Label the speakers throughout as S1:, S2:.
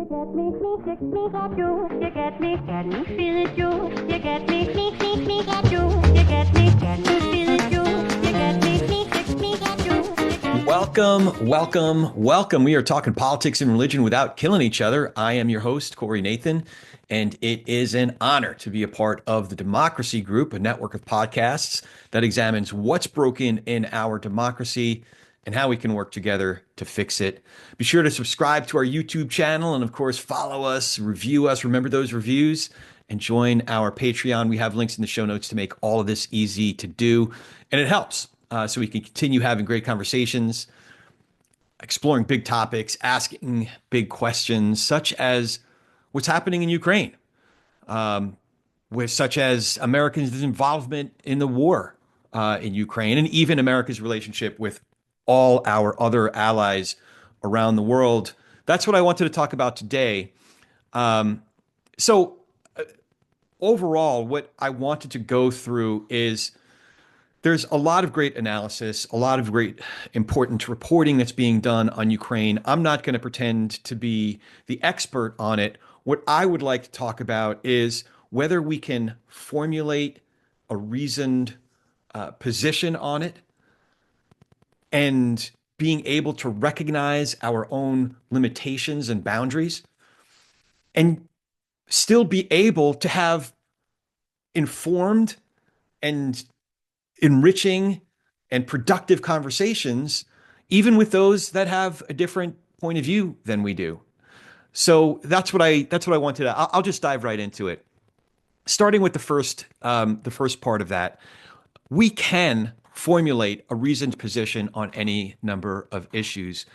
S1: Welcome. We are talking politics and religion without killing each other. I am your host, Corey Nathan, and it is an honor to be a part of the Democracy Group, a network of podcasts that examines what's broken in our democracy and how we can work together to fix it. Be sure to subscribe to our YouTube channel and, of course, follow us, review us. Remember those reviews and join our Patreon. We have links in the show notes to make all of this easy to do, and it helps so we can continue having great conversations, exploring big topics, asking big questions, such as what's happening in Ukraine, such as Americans' involvement in the war in Ukraine, and even America's relationship with all our other allies around the world. That's what I wanted to talk about today. Overall, what I wanted to go through is there's a lot of great analysis, a lot of great important reporting that's being done on Ukraine. I'm not going to pretend to be the expert on it. What I would like to talk about is whether we can formulate a reasoned position on it and being able to recognize our own limitations and boundaries and still be able to have informed and enriching and productive conversations, even with those that have a different point of view than we do. So that's what I wanted to. I'll just dive right into it. Starting with the first part of that, we can formulate a reasoned position on any number of issues.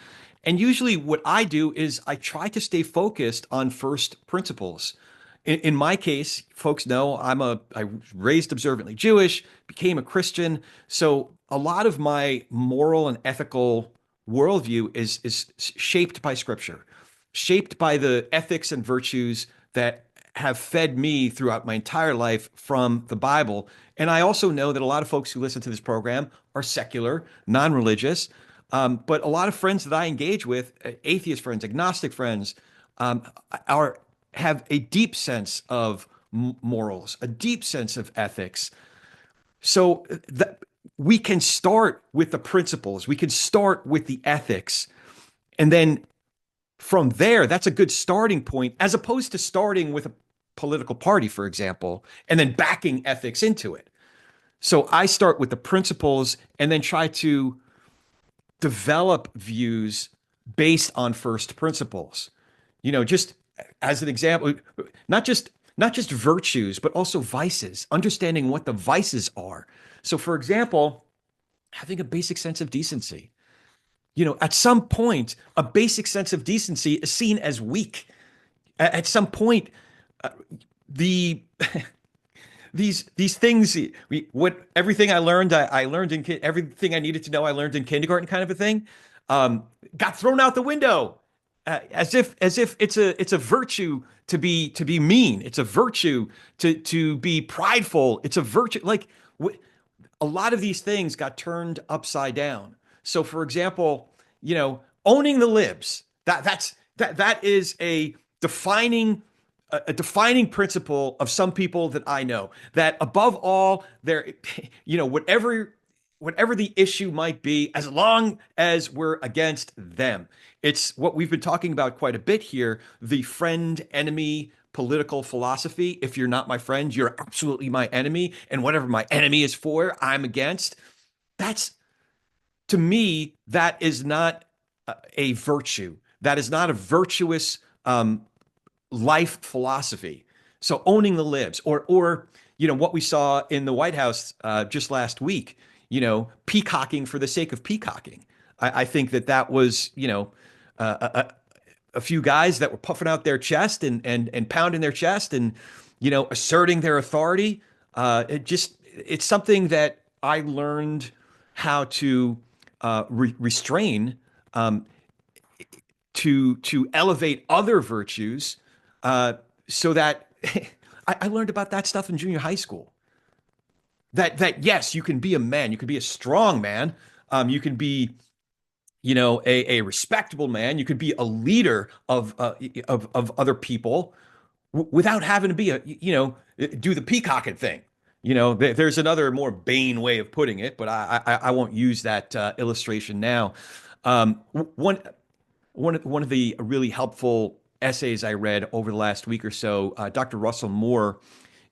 S1: And usually what I do is I try to stay focused on first principles. In my case, folks know I was raised observantly Jewish, became a Christian. So a lot of my moral and ethical worldview is shaped by Scripture, shaped by the ethics and virtues that have fed me throughout my entire life from the Bible. And I also know that a lot of folks who listen to this program are secular, non-religious, but a lot of friends that I engage with, atheist friends, agnostic friends, have a deep sense of morals, a deep sense of ethics. So that we can start with the principles, we can start with the ethics, and then from there, that's a good starting point, as opposed to starting with a political party, for example, and then backing ethics into it. So I start with the principles and then try to develop views based on first principles. Just as an example, not just virtues, but also vices, understanding what the vices are. So, for example, having a basic sense of decency. At some point, a basic sense of decency is seen as weak. At some point, these things, everything I learned, I learned in everything I needed to know, I learned in kindergarten, kind of a thing, got thrown out the window. As if it's a virtue to be mean. It's a virtue to be prideful. It's a virtue. A lot of these things got turned upside down. So, for example, owning the libs. That is a defining principle of some people that I know. That above all, whatever the issue might be, as long as we're against them. It's what we've been talking about quite a bit here, the friend-enemy political philosophy. If you're not my friend, you're absolutely my enemy. And whatever my enemy is for, I'm against. To me, that is not a virtue. That is not a virtuous life philosophy. So owning the libs or what we saw in the White House just last week, peacocking for the sake of peacocking. I think that was, a few guys that were puffing out their chest and pounding their chest and, asserting their authority. It's something that I learned how to restrain, to elevate other virtues, so that I learned about that stuff in junior high school. That yes, you can be a man, you can be a strong man, you can be a respectable man. You could be a leader of other people without having to be do the peacocking thing. There's another more Bane way of putting it, but I won't use that illustration now. One of the really helpful essays I read over the last week or so, Dr. Russell Moore,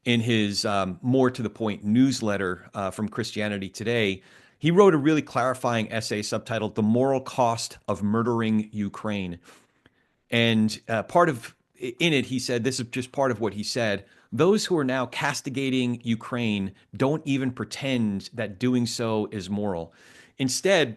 S1: in his more to the point newsletter from Christianity Today, he wrote a really clarifying essay subtitled "The Moral Cost of Murdering Ukraine." And part of in it, he said, this is just part of what he said. Those who are now castigating Ukraine don't even pretend that doing so is moral. Instead,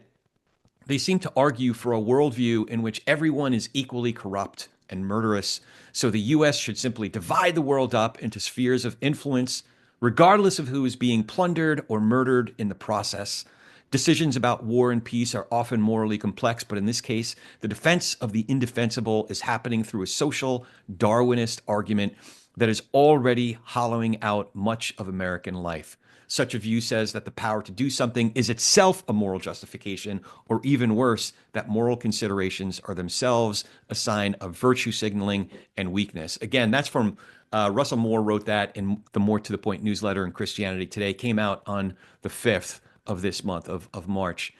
S1: they seem to argue for a worldview in which everyone is equally corrupt and murderous. So the US should simply divide the world up into spheres of influence, regardless of who is being plundered or murdered in the process. Decisions about war and peace are often morally complex, but in this case, the defense of the indefensible is happening through a social Darwinist argument that is already hollowing out much of American life. Such a view says that the power to do something is itself a moral justification, or even worse, that moral considerations are themselves a sign of virtue signaling and weakness. Again, that's from Russell Moore wrote that in the More to the Point newsletter in Christianity Today, came out on the 5th of this month of March.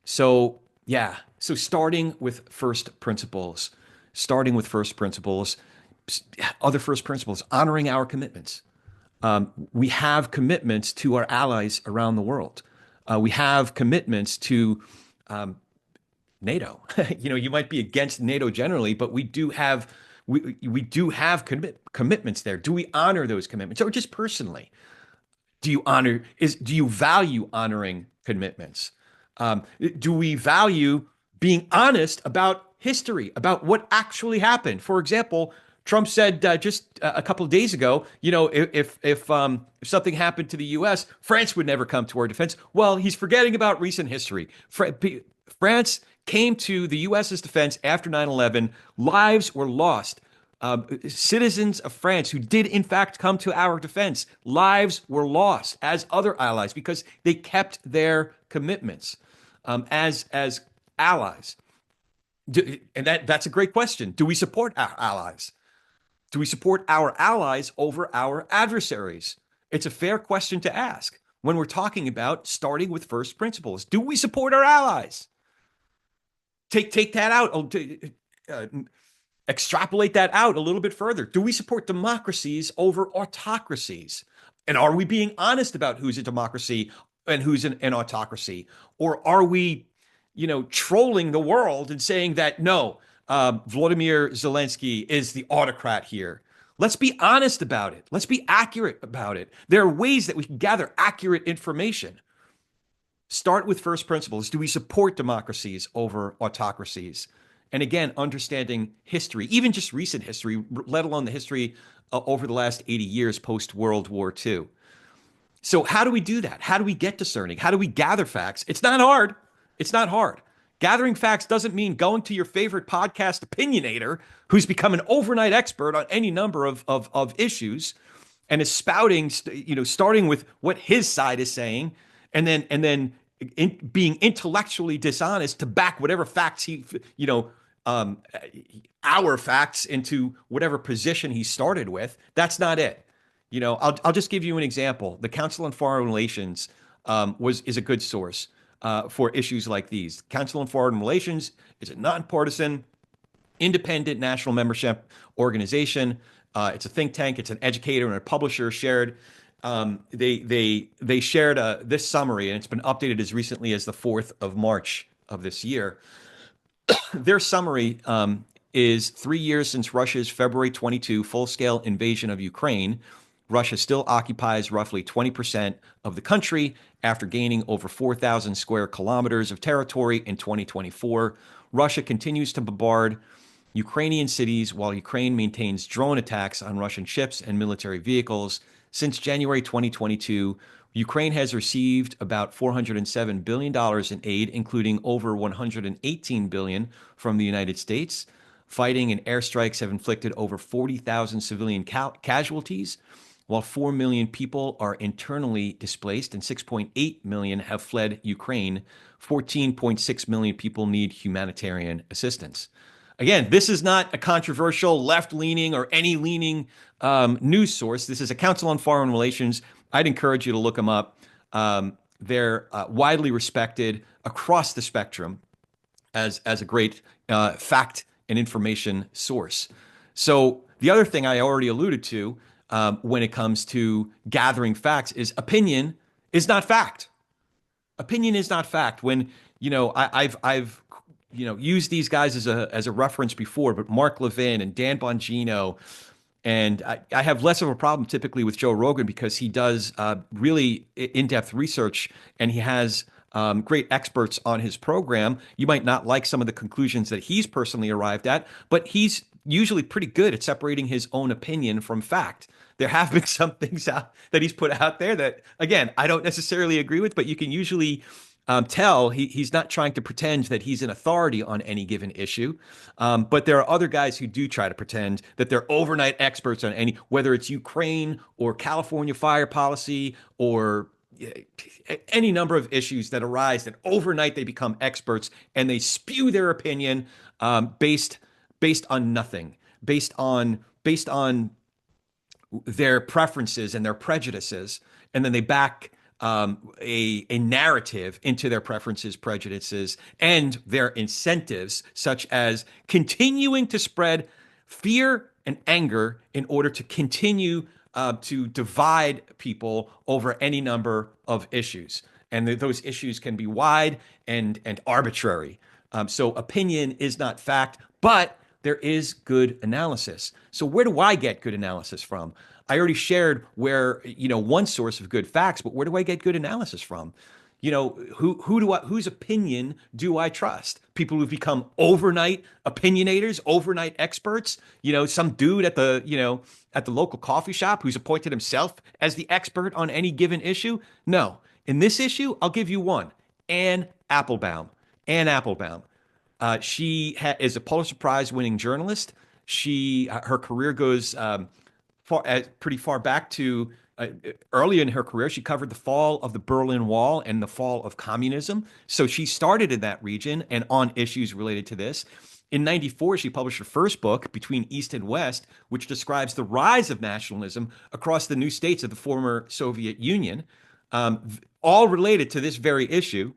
S1: So yeah, so starting with first principles, other first principles, honoring our commitments. We have commitments to our allies around the world. We have commitments to NATO. You might be against NATO generally, but we do have commitments there. Do we honor those commitments, or just personally? Do you value honoring commitments? Do we value being honest about history, about what actually happened? For example, Trump said just a couple of days ago, if something happened to the U.S., France would never come to our defense. Well, he's forgetting about recent history. France came to the U.S.'s defense after 9/11. Lives were lost. Citizens of France who did in fact come to our defense, lives were lost as other allies because they kept their commitments as allies. And that's a great question. Do we support our allies? Do we support our allies over our adversaries? It's a fair question to ask when we're talking about starting with first principles. Do we support our allies? Take that out. Extrapolate that out a little bit further. Do we support democracies over autocracies? And are we being honest about who's a democracy and who's an autocracy? Or are we, trolling the world and saying that, no, Vladimir Zelensky is the autocrat here? Let's be honest about it. Let's be accurate about it. There are ways that we can gather accurate information. Start with first principles. Do we support democracies over autocracies? And again, understanding history, even just recent history, let alone the history over the last 80 years post-World War II. So how do we do that? How do we get discerning? How do we gather facts? It's not hard. It's not hard. Gathering facts doesn't mean going to your favorite podcast opinionator who's become an overnight expert on any number of issues and is spouting, starting with what his side is saying, and then being intellectually dishonest to back whatever facts our facts into whatever position he started with. That's not it. I'll just give you an example. The Council on Foreign Relations is a good source for issues like these. Council on Foreign Relations is a nonpartisan, independent national membership organization. It's a think tank. It's an educator and a publisher shared. They shared this summary, and it's been updated as recently as the 4th of March of this year. Their summary is 3 years since Russia's February 22 full-scale invasion of Ukraine. Russia still occupies roughly 20% of the country after gaining over 4,000 square kilometers of territory in 2024. Russia continues to bombard Ukrainian cities while Ukraine maintains drone attacks on Russian ships and military vehicles. Since January 2022, Ukraine has received about $407 billion in aid, including over $118 billion from the United States. Fighting and airstrikes have inflicted over 40,000 civilian casualties. while 4 million people are internally displaced and 6.8 million have fled Ukraine. 14.6 million people need humanitarian assistance. Again, this is not a controversial left-leaning or any leaning news source. This is a Council on Foreign Relations. I'd encourage you to look them up. They're widely respected across the spectrum as a great fact and information source. So the other thing I already alluded to when it comes to gathering facts is opinion is not fact. Opinion is not fact. When I've used these guys as a reference before, but Mark Levin and Dan Bongino, and I have less of a problem typically with Joe Rogan because he does really in-depth research and he has great experts on his program. You might not like some of the conclusions that he's personally arrived at, but he's usually pretty good at separating his own opinion from fact. There have been some things out that he's put out there that, again, I don't necessarily agree with, but you can usually tell he's not trying to pretend that he's an authority on any given issue. But there are other guys who do try to pretend that they're overnight experts on whether it's Ukraine or California fire policy or any number of issues that arise, that overnight they become experts and they spew their opinion based on nothing, based on their preferences and their prejudices, and then they back a narrative into their preferences, prejudices, and their incentives, such as continuing to spread fear and anger in order to continue to divide people over any number of issues. And those issues can be wide and arbitrary. So opinion is not fact, but there is good analysis. So where do I get good analysis from? I already shared where, one source of good facts, but where do I get good analysis from? Whose opinion do I trust? People who've become overnight opinionators, overnight experts, some dude at the local coffee shop who's appointed himself as the expert on any given issue. No, in this issue, I'll give you one, Anne Applebaum. Anne Applebaum. She is a Pulitzer Prize-winning journalist. Her career goes pretty far back to early in her career. She covered the fall of the Berlin Wall and the fall of communism. So she started in that region and on issues related to this. In '94, she published her first book, Between East and West, which describes the rise of nationalism across the new states of the former Soviet Union, all related to this very issue.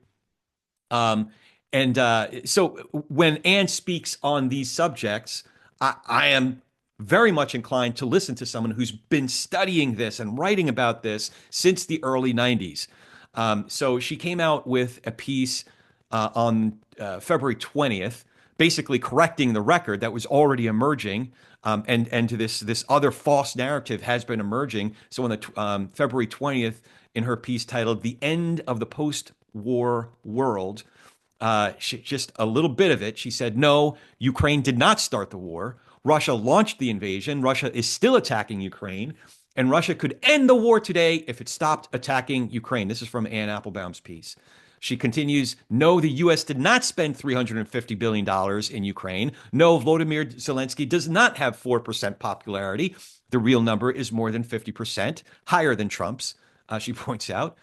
S1: So when Anne speaks on these subjects, I am very much inclined to listen to someone who's been studying this and writing about this since the early 90s. So she came out with a piece on February 20th, basically correcting the record that was already emerging, and to this other false narrative has been emerging. So on the February 20th, in her piece titled "The End of the Post-War World," just a little bit of it, she said, no, Ukraine did not start the war. Russia launched the invasion. Russia is still attacking Ukraine, and Russia could end the war today if it stopped attacking Ukraine. This is from Anne Applebaum's piece. She continues, no, the U.S. did not spend $350 billion in Ukraine. No, Volodymyr Zelensky does not have 4% popularity. The real number is more than 50%, higher than Trump's, she points out.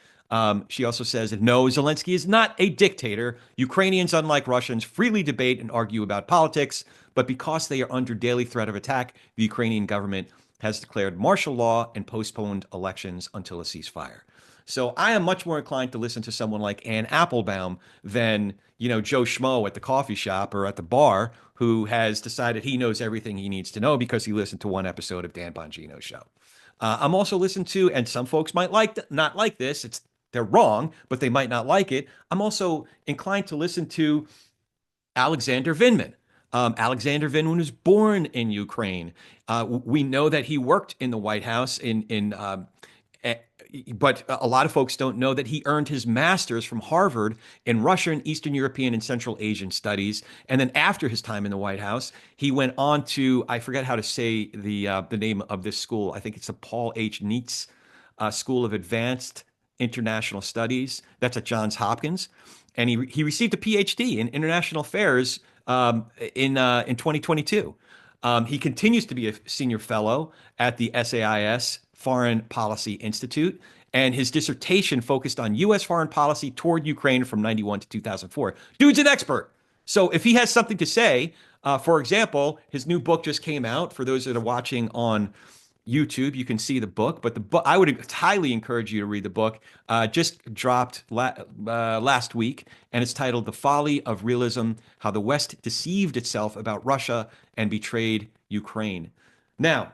S1: She also says that no, Zelensky is not a dictator. Ukrainians, unlike Russians, freely debate and argue about politics, but because they are under daily threat of attack, the Ukrainian government has declared martial law and postponed elections until a ceasefire. So I am much more inclined to listen to someone like Anne Applebaum than, Joe Schmo at the coffee shop or at the bar who has decided he knows everything he needs to know because he listened to one episode of Dan Bongino's show. I'm also listening to, and some folks might not like this. They're wrong, but they might not like it. I'm also inclined to listen to Alexander Vindman. Alexander Vindman was born in Ukraine. We know that he worked in the White House but a lot of folks don't know that he earned his master's from Harvard in Russian, Eastern European, and Central Asian studies. And then after his time in the White House, he went on to, I forget how to say the name of this school. I think it's the Paul H. Neitz School of Advanced International Studies. That's at Johns Hopkins. And he received a PhD in international affairs in 2022. He continues to be a senior fellow at the SAIS Foreign Policy Institute, and his dissertation focused on U.S. foreign policy toward Ukraine from 91 to 2004. Dude's an expert. So if he has something to say, for example, his new book just came out. For those that are watching on YouTube, you can see the book, but the book, I would highly encourage you to read the book. Just dropped last week, and it's titled The Folly of Realism: How the West Deceived Itself About Russia and Betrayed Ukraine. Now,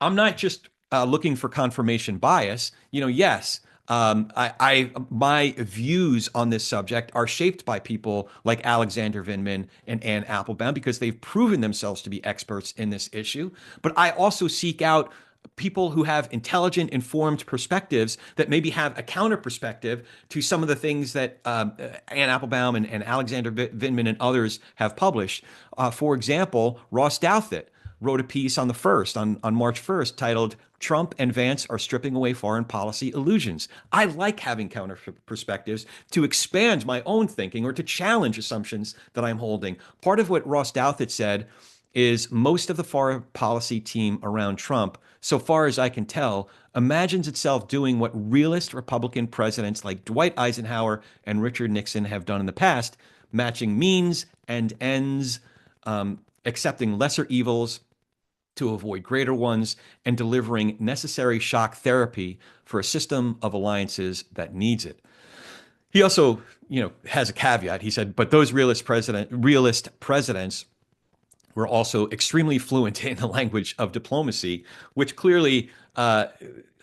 S1: I'm not just looking for confirmation bias. Yes, my views on this subject are shaped by people like Alexander Vindman and Anne Applebaum because they've proven themselves to be experts in this issue. But I also seek out people who have intelligent, informed perspectives that maybe have a counter perspective to some of the things that Anne Applebaum and Alexander Vindman and others have published. For example, Ross Douthat wrote a piece on on March 1st titled "Trump and Vance Are Stripping Away Foreign Policy Illusions." I like having counter perspectives to expand my own thinking or to challenge assumptions that I'm holding. Part of what Ross Douthat said is most of the foreign policy team around Trump, so far as I can tell, imagines itself doing what realist Republican presidents like Dwight Eisenhower and Richard Nixon have done in the past, matching means and ends, accepting lesser evils to avoid greater ones, and delivering necessary shock therapy for a system of alliances that needs it. He also, has a caveat. He said, but those realist presidents were also extremely fluent in the language of diplomacy, which clearly,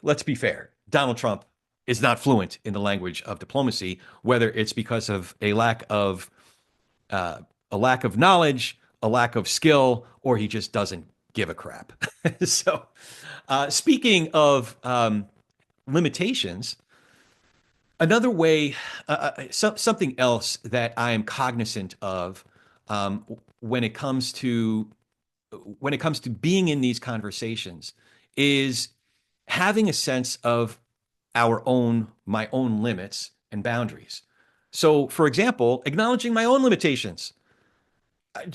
S1: let's be fair, Donald Trump is not fluent in the language of diplomacy, whether it's because of a lack of knowledge, a lack of skill, or he just doesn't give a crap. So, speaking of limitations, another way, something else that I am cognizant of when it comes to being in these conversations is having a sense of my own limits and boundaries. So, for example, acknowledging my own limitations.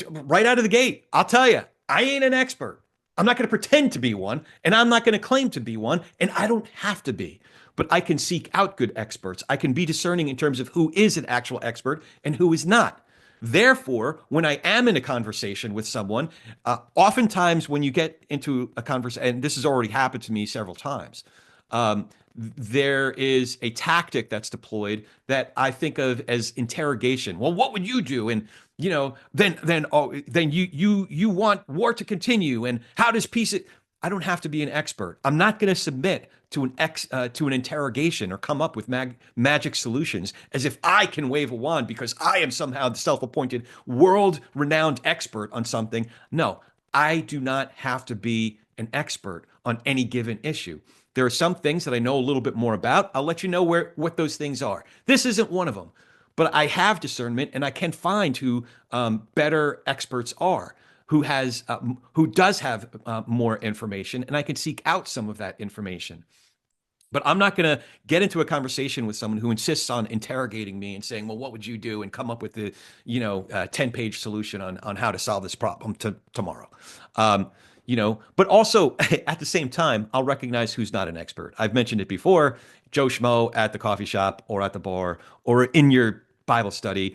S1: Right out of the gate, I'll tell you, I ain't an expert. I'm not going to pretend to be one, and I'm not going to claim to be one, and I don't have to be. But I can seek out good experts. I can be discerning in terms of who is an actual expert and who is not. Therefore, when I am in a conversation with someone, oftentimes when you get into a conversation, and this has already happened to me several times, there is a tactic that's deployed that I think of as interrogation. Well, what would you do? And then you want war to continue, and how does peace? I don't have to be an expert. I'm not going to submit to an interrogation or come up with magic solutions as if I can wave a wand because I am somehow the self-appointed world-renowned expert on something. No, I do not have to be an expert on any given issue. There are some things that I know a little bit more about. I'll let you know what those things are. This isn't one of them, but I have discernment, and I can find who better experts are, who does have more information, and I can seek out some of that information. But I'm not going to get into a conversation with someone who insists on interrogating me and saying, well, what would you do? And come up with the 10-page solution on how to solve this problem tomorrow. But also at the same time, I'll recognize who's not an expert. I've mentioned it before, Joe Schmo at the coffee shop or at the bar or in your Bible study,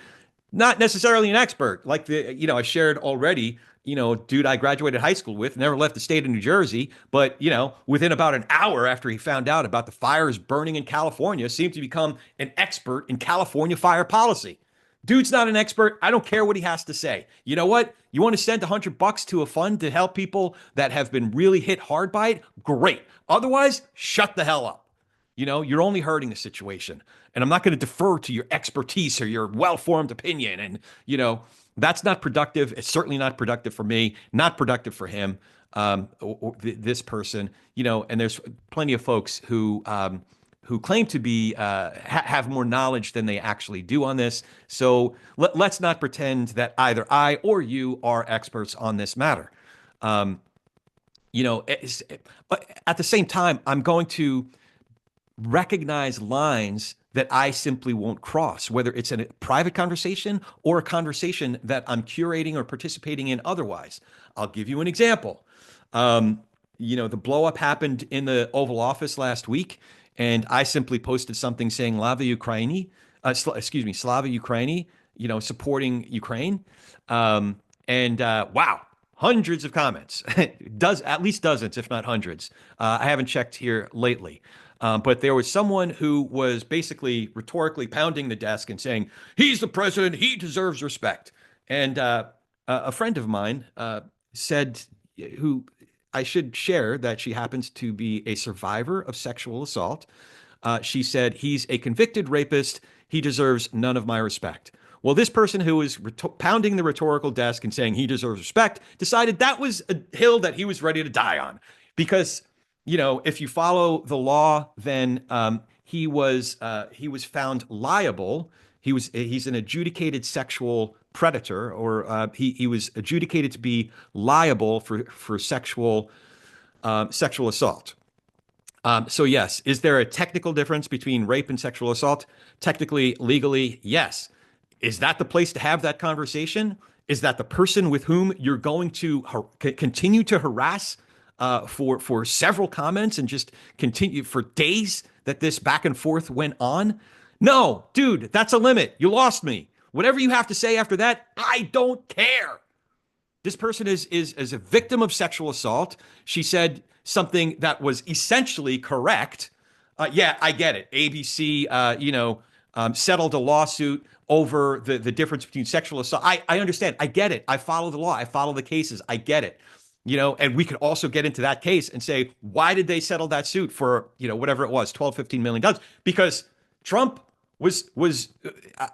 S1: not necessarily an expert. Like I shared already, dude I graduated high school with, never left the state of New Jersey, but, within about an hour after he found out about the fires burning in California, seemed to become an expert in California fire policy. Dude's not an expert. I don't care what he has to say. You know what? You want to send $100 to a fund to help people that have been really hit hard by it? Great. Otherwise, shut the hell up. You're only hurting the situation. And I'm not going to defer to your expertise or your well-formed opinion. And, that's not productive. It's certainly not productive for me, not productive for him, or this person, and there's plenty of folks who claim to be have more knowledge than they actually do on this. So let's not pretend that either I or you are experts on this matter. But at the same time, I'm going to recognize lines that I simply won't cross, whether it's in a private conversation or a conversation that I'm curating or participating in otherwise. I'll give you an example. the blow up happened in the Oval Office last week, and I simply posted something saying "Lava Ukraini," excuse me, Slava Ukraini, supporting Ukraine. And wow, hundreds of comments, does at least dozens, if not hundreds. I haven't checked here lately. But there was someone who was basically rhetorically pounding the desk and saying, he's the president, he deserves respect. And a friend of mine said, who I should share that she happens to be a survivor of sexual assault. She said, he's a convicted rapist. He deserves none of my respect. Well, this person who was pounding the rhetorical desk and saying he deserves respect decided that was a hill that he was ready to die on. Because, if you follow the law, then he was found liable. He's an adjudicated sexual predator, or he was adjudicated to be liable for sexual assault. So yes, is there a technical difference between rape and sexual assault? Technically, legally, yes. Is that the place to have that conversation? Is that the person with whom you're going to continue to harass for several comments and just continue for days that this back and forth went on? No, dude, that's a limit. You lost me. Whatever you have to say after that, I don't care. This person is a victim of sexual assault. She said something that was essentially correct. Yeah, I get it. ABC, settled a lawsuit over the difference between sexual assault. I understand. I get it. I follow the law. I follow the cases. I get it. And we could also get into that case and say, why did they settle that suit for, whatever it was, 12, $15 million? Because Trump was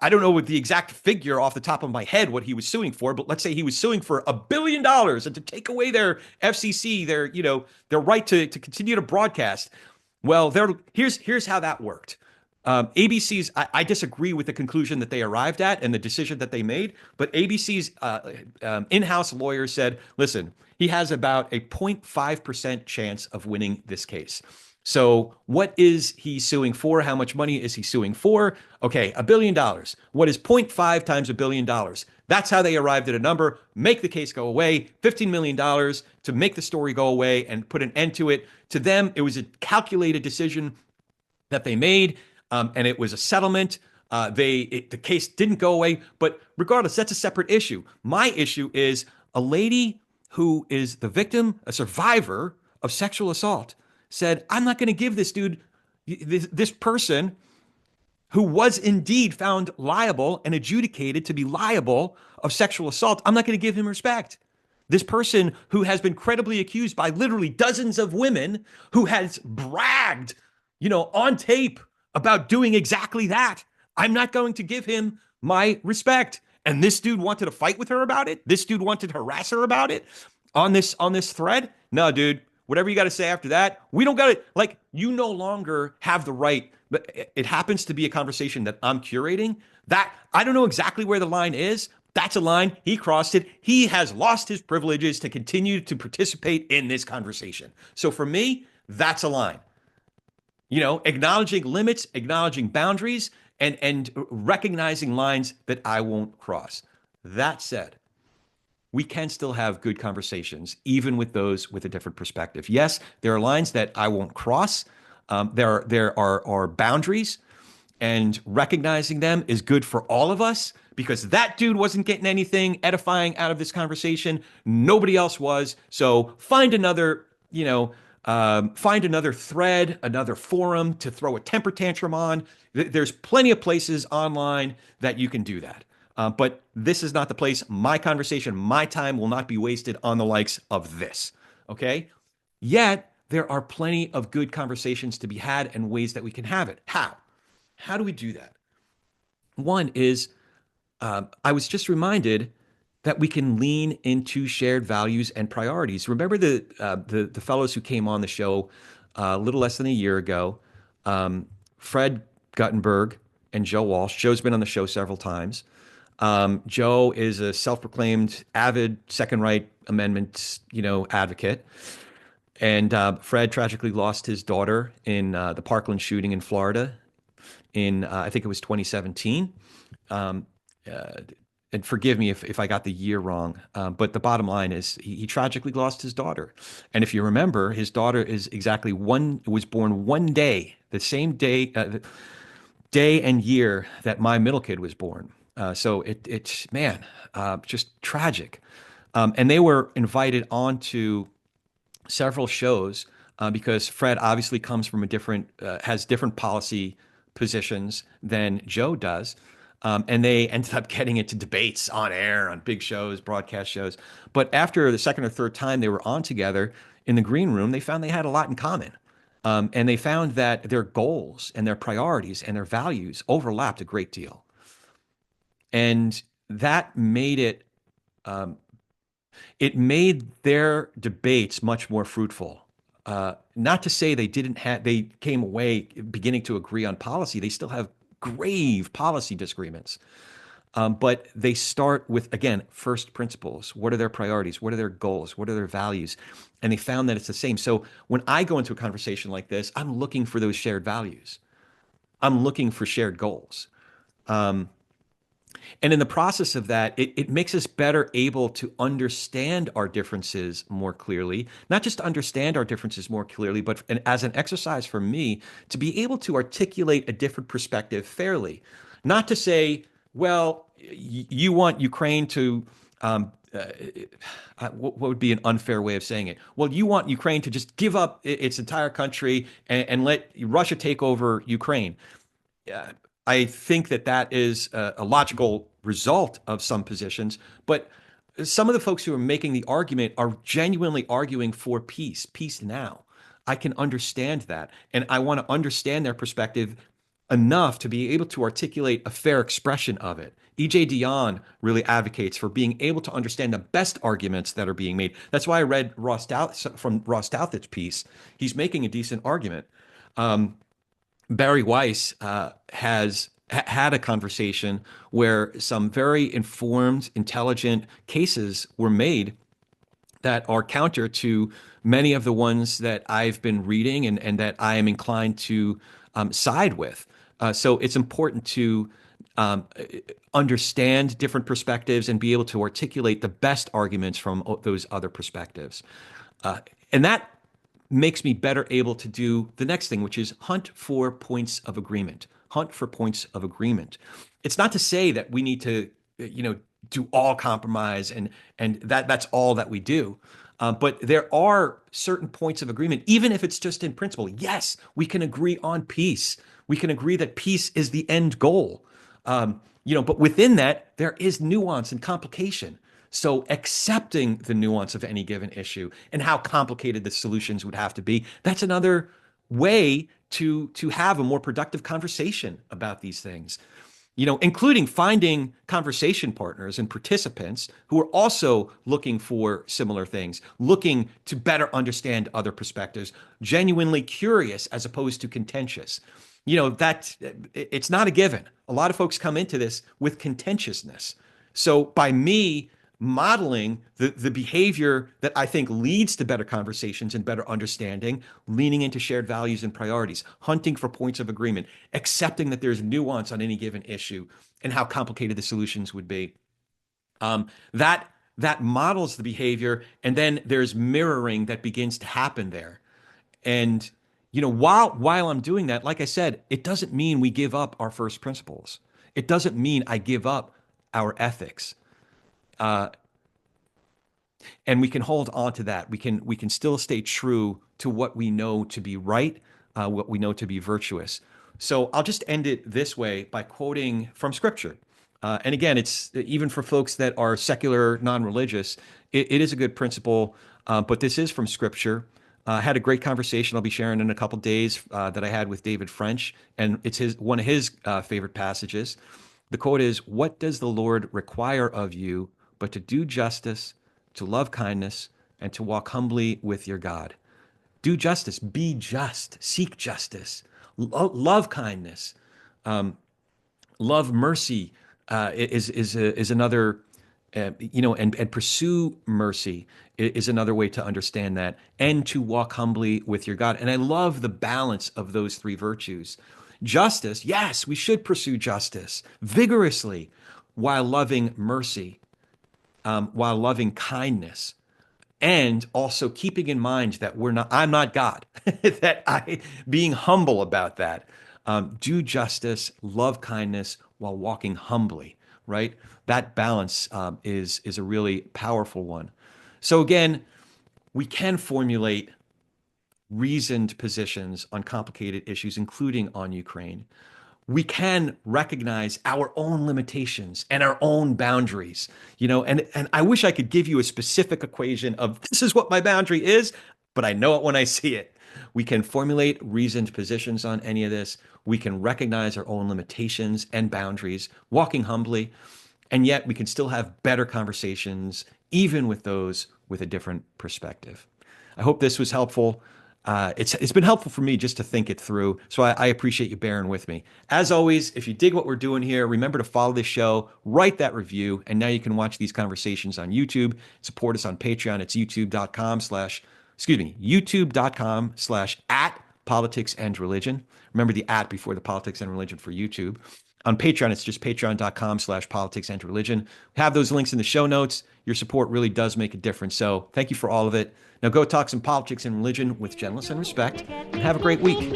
S1: I don't know what the exact figure off the top of my head what he was suing for, but let's say he was suing for $1 billion and to take away their FCC, their right to continue to broadcast. Well, here's how that worked. ABC's, I disagree with the conclusion that they arrived at and the decision that they made, but ABC's in-house lawyer said, listen, he has about a 0.5% chance of winning this case. So what is he suing for? How much money is he suing for? Okay, $1 billion. What is 0.5 times $1 billion? That's how they arrived at a number. Make the case go away. $15 million to make the story go away and put an end to it. To them, it was a calculated decision that they made. And it was a settlement. The case didn't go away, but regardless, that's a separate issue. My issue is a lady who is the victim, a survivor of sexual assault, said, I'm not going to give this dude, this person who was indeed found liable and adjudicated to be liable of sexual assault, I'm not going to give him respect. This person who has been credibly accused by literally dozens of women, who has bragged, on tape about doing exactly that. I'm not going to give him my respect. And this dude wanted to fight with her about it. This dude wanted to harass her about it on this thread. No, dude, whatever you got to say after that, we don't got it. Like, you no longer have the right, but it happens to be a conversation that I'm curating. That I don't know exactly where the line is. That's a line. He crossed it. He has lost his privileges to continue to participate in this conversation. So for me, that's a line. Acknowledging limits, acknowledging boundaries, and recognizing lines that I won't cross. That said, we can still have good conversations, even with those with a different perspective. Yes, there are lines that I won't cross. There are boundaries, and recognizing them is good for all of us, because that dude wasn't getting anything edifying out of this conversation. Nobody else was. So find another thread, another forum to throw a temper tantrum on. There's plenty of places online that you can do that. But this is not the place. My conversation, my time will not be wasted on the likes of this. Okay? Yet, there are plenty of good conversations to be had and ways that we can have it. How? How do we do that? One is, I was just reminded that we can lean into shared values and priorities. Remember the fellows who came on the show a little less than a year ago, Fred Guttenberg and Joe Walsh. Joe's been on the show several times. Joe is a self-proclaimed avid Second Right Amendment, advocate. And Fred tragically lost his daughter in the Parkland shooting in Florida in, I think it was 2017. and forgive me if I got the year wrong, but the bottom line is he tragically lost his daughter. And if you remember, his daughter is exactly was born one day, the same day, day and year that my middle kid was born. So it's, man, just tragic. And they were invited onto several shows because Fred obviously comes from has different policy positions than Joe does. And they ended up getting into debates on air, on big shows, broadcast shows. But after the second or third time they were on together in the green room, they found they had a lot in common. And they found that their goals and their priorities and their values overlapped a great deal. And that made their debates much more fruitful. Not to say they came away beginning to agree on policy. They still have grave policy disagreements. But they start with, again, first principles. What are their priorities? What are their goals? What are their values? And they found that it's the same. So when I go into a conversation like this, I'm looking for those shared values. I'm looking for shared goals. And in the process of that, it makes us better able to understand our differences more clearly, not just to understand our differences more clearly, but as an exercise for me to be able to articulate a different perspective fairly. Not to say, well, you want Ukraine to, what would be an unfair way of saying it? Well, you want Ukraine to just give up its entire country and let Russia take over Ukraine. I think that is a logical result of some positions, but some of the folks who are making the argument are genuinely arguing for peace now. I can understand that, and I want to understand their perspective enough to be able to articulate a fair expression of it. E.J. Dionne really advocates for being able to understand the best arguments that are being made. That's why I read Ross Douthat's piece. He's making a decent argument. Barry Weiss has had a conversation where some very informed, intelligent cases were made that are counter to many of the ones that I've been reading and that I am inclined to side with. So it's important to understand different perspectives and be able to articulate the best arguments from those other perspectives. And that makes me better able to do the next thing, which is hunt for points of agreement. Hunt for points of agreement. It's not to say that we need to, do all compromise and that's all that we do. But there are certain points of agreement, even if it's just in principle. Yes, we can agree on peace. We can agree that peace is the end goal. But within that, there is nuance and complication. So accepting the nuance of any given issue and how complicated the solutions would have to be, that's another way to have a more productive conversation about these things. Including finding conversation partners and participants who are also looking for similar things, looking to better understand other perspectives, genuinely curious as opposed to contentious. That it's not a given. A lot of folks come into this with contentiousness. So by me modeling the behavior that I think leads to better conversations and better understanding, leaning into shared values and priorities, hunting for points of agreement, accepting that there's nuance on any given issue and how complicated the solutions would be. That models the behavior, and then there's mirroring that begins to happen there. And while I'm doing that, like I said, it doesn't mean we give up our first principles. It doesn't mean I give up our ethics. And we can hold on to that. We can still stay true to what we know to be right, what we know to be virtuous. So I'll just end it this way by quoting from Scripture. And again, it's even for folks that are secular, non-religious, it is a good principle. But this is from Scripture. I had a great conversation I'll be sharing in a couple days that I had with David French, and it's one of his favorite passages. The quote is, "What does the Lord require of you but to do justice, to love kindness, and to walk humbly with your God?" Do justice, be just, seek justice, love kindness, love mercy is another, and pursue mercy is another way to understand that, and to walk humbly with your God. And I love the balance of those three virtues. Justice, yes, we should pursue justice vigorously. while loving mercy, while loving kindness, and also keeping in mind that I'm not God, that being humble about that, do justice, love kindness while walking humbly, right? That balance is a really powerful one. So again, we can formulate reasoned positions on complicated issues, including on Ukraine. We can recognize our own limitations and our own boundaries, and I wish I could give you a specific equation of this is what my boundary is, but I know it when I see it. We can formulate reasoned positions on any of this. We can recognize our own limitations and boundaries, walking humbly, and yet we can still have better conversations, even with those with a different perspective. I hope this was helpful. It's been helpful for me just to think it through. So I appreciate you bearing with me. As always, if you dig what we're doing here, remember to follow this show, write that review, and now you can watch these conversations on YouTube. Support us on Patreon. It's youtube.com/at politics and religion. Remember the at before the politics and religion for YouTube. On Patreon, it's just patreon.com/politics and religion. Have those links in the show notes. Your support really does make a difference. So thank you for all of it. Now go talk some politics and religion with gentleness and respect, and have a great week.